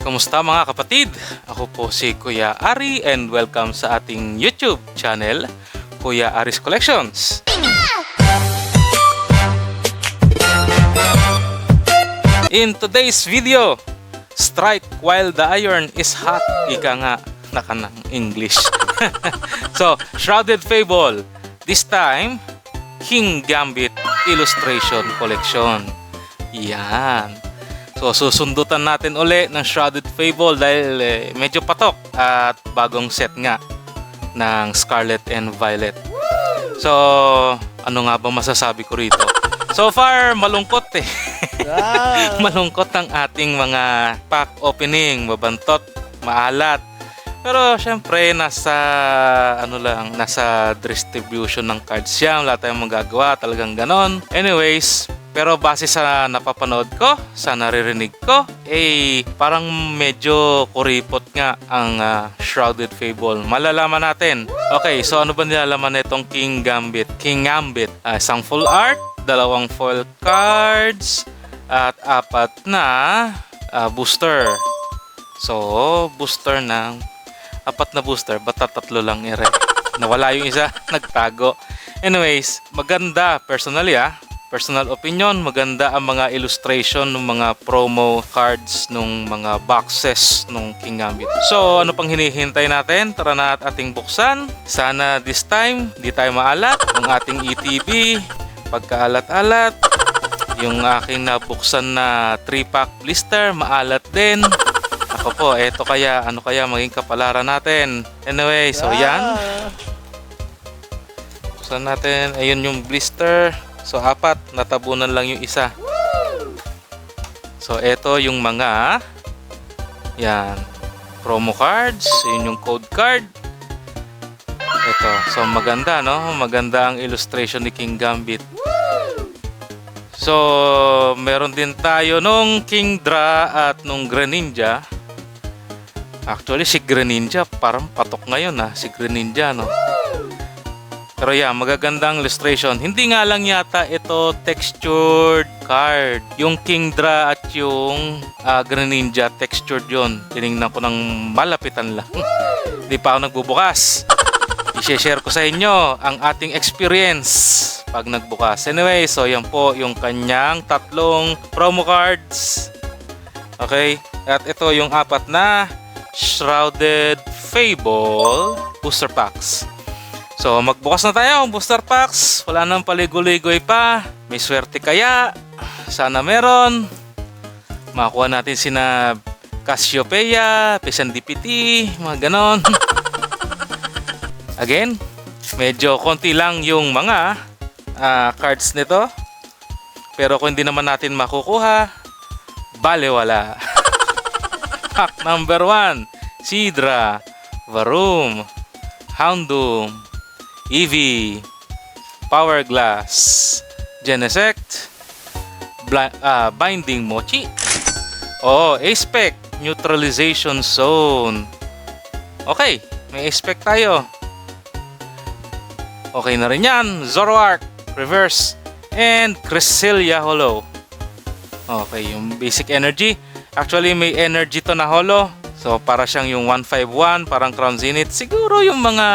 Kamusta mga kapatid? Ako po si Kuya Ari and welcome sa ating YouTube channel, Kuya Ari's Collections. In today's video, strike while the iron is hot. Ika nga, nakanang English. So, Shrouded Fable. This time, King Gambit Illustration Collection. Yan. So susundutan natin uli ng Shrouded Fable dahil medyo patok at bagong set nga ng Scarlet and Violet. So ano nga ba masasabi ko rito? So far malungkot eh. Wow. Malungkot ang ating mga pack opening, mabantot, maalat. Pero syempre nasa distribution ng cards yan, wala tayong magagawa, talagang ganon. Anyways, pero base sa napapanood ko, sa naririnig ko, parang medyo kuripot nga ang Shrouded Fable. Malalaman natin. Okay, so ano ba nilalaman nitong King Gambit? King Gambit, isang full art, dalawang foil cards, at 4 na booster. So, booster ng 4 na booster, bata 3 lang nawala yung isa, nagtago. Anyways, maganda personally personal opinion, maganda ang mga illustration ng mga promo cards ng mga boxes ng King Gambit. So, ano pang hinihintay natin? Tara na at ating buksan. Sana this time, di tayo maalat. Ang ating ETB, pagkaalat-alat. Yung aking nabuksan na 3-pack blister, maalat din. Ako po, eto kaya, ano kaya maging kapalaran natin? Anyway, so yan. Buksan natin, ayun yung blister. So 4, natabunan lang yung isa. So eto yung mga yan, promo cards, yun yung code card. Eto, so maganda no? Maganda ang illustration ni King Gambit. So meron din tayo nung King Dra at nung Greninja. Actually si Greninja parang patok ngayon si Greninja no. Pero yeah, magagandang illustration. Hindi nga lang yata ito textured card. Yung King Dra at yung Greninja textured yon. Tinignan ko ng malapitan lang. Hindi pa ako nagbubukas. I-share ko sa inyo ang ating experience pag nagbukas. Anyway, so yan po yung kanyang 3 promo cards. Okay? At ito yung 4 na Shrouded Fable booster packs. So magbukas na tayo ng booster packs. Wala nang paligoy-ligoy pa. May swerte kaya. Sana meron. Makakuha natin sina Cassiopeia, Pesandipiti, mga ganon. Again, medyo konti lang yung mga cards nito. Pero kung hindi naman natin makukuha, balewala. Pack number 1, Seadra, Varum, Houndoom, Eevee, Power Glass, Genesect, Binding Mochi, Aspect, Neutralization Zone. Okay, may Aspect tayo. Okay na rin yan. Zoroark, Reverse, and Cresselia Holo. Okay, yung basic energy. Actually, may energy to na holo. So, para siyang yung 151, parang Crown Zenith. Siguro yung mga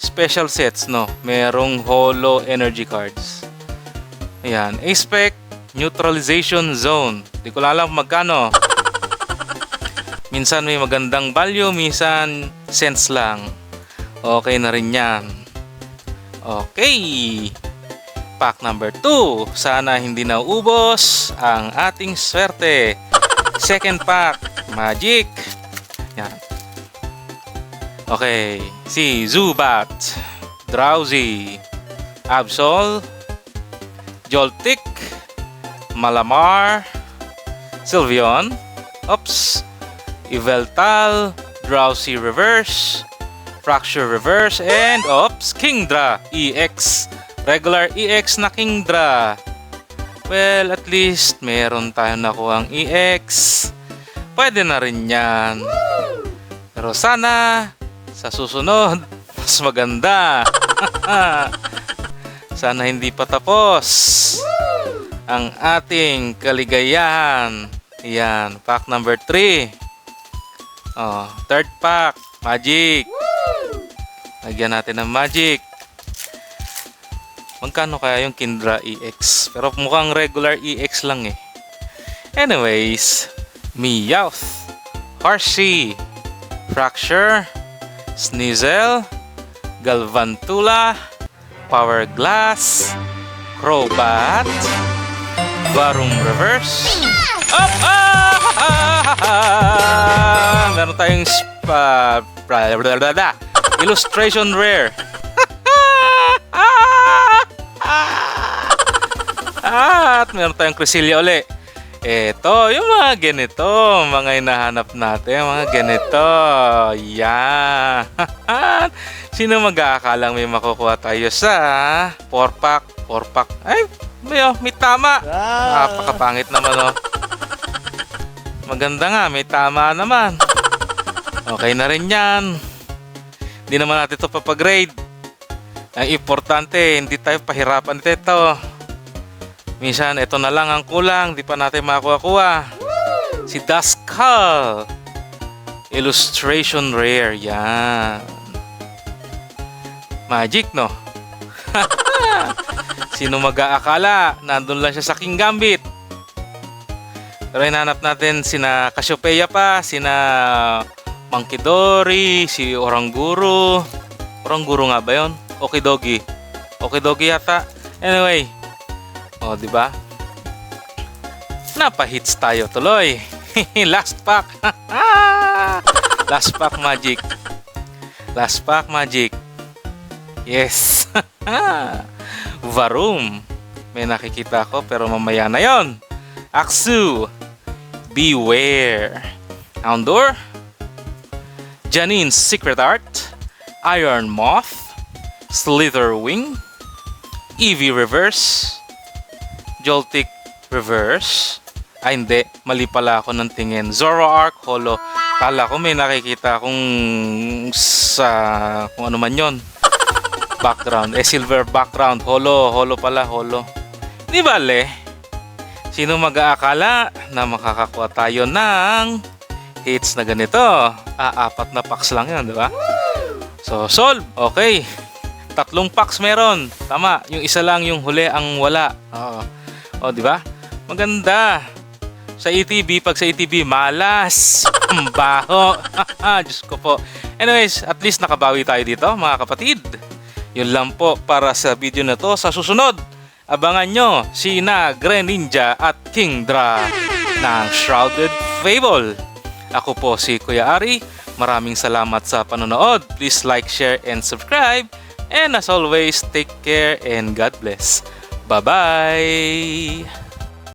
special sets, no? Merong holo energy cards. Ayan. Aspect, Neutralization Zone. Di ko alam magkano. Minsan may magandang value, minsan cents lang. Okay na rin yan. Okay. Pack number 2. Sana hindi nauubos ang ating swerte. Second pack, Magic. Yan. Okay, si Zubat, Drowsy, Absol, Joltik, Malamar, Sylveon, Yveltal, Drowsy Reverse, Fracture Reverse, and Kingdra EX. Regular EX na Kingdra. Well, at least meron tayong nakuhang EX. Pwede na rin yan. Pero sana sa susunod, mas maganda. Sana hindi pa tapos ang ating kaligayahan. Yan, pack number 3. Oh, third pack, magic. Lagyan natin ng magic. Magkano kaya yung Kindra EX? Pero mukhang regular EX lang eh. Anyways, Meowth, Horsey, Fracture, Sneasel, Galvantula, Power Glass, Crobat, Varum Reverse. Up! Meron tayong Illustration Rare. At meron tayong Cresselia uli. Ito, yung mga ganito, mga hinahanap natin, mga ganito. Yan. Sino mag-aakalang may makukuha tayo sa 4-pack? 4-pack. Ay, may tama. Napakapangit naman, oh. Maganda nga, may tama naman. Okay na rin yan. Hindi naman natin ito papagrade. Ang importante, hindi tayo pahirapan dito. Minsan, ito na lang ang kulang. Di pa natin makakuha-kuha. Si Duskull. Illustration Rare. Yan. Magic, no? Sino mag-aakala? Nandun lang siya sa King Gambit. Pero hinanap natin sina Cassiopeia pa, sina Monkidori, si Oranguru. Oranguru nga ba yun? Okidogi. Okidogi yata. Anyway. O, di ba? Napa-hits tayo tuloy. Last pack. Last pack magic. Last pack magic. Yes. Varum. May nakikita ko pero mamaya na yon. Axu. Beware. Houndour. Janine's Secret Art. Iron Moth. Slitherwing. Eevee Reverse. Joltik Reverse. Ay hindi, mali pala ako ng tingin. Zoroark Holo. Kala ko may nakikita akong sa kung ano man yon. Background. Silver background. Holo pala, holo. Di bale? Sino mag-aakala na makakakuha tayo ng hits na ganito? 4 na packs lang yun, di ba? So, solve. Okay. 3 packs meron. Tama. Yung isa lang yung huli ang wala. O, di ba? Maganda. Sa ETB, pag sa ETB, malas. Ang baho. Diyos ko po. Anyways, at least nakabawi tayo dito, mga kapatid. Yun lang po para sa video na to. Sa susunod, abangan nyo sina Greninja at Kingdra ng Shrouded Fable. Ako po si Kuya Ari. Maraming salamat sa panonood. Please like, share, and subscribe. And as always, take care and God bless. Bye-bye!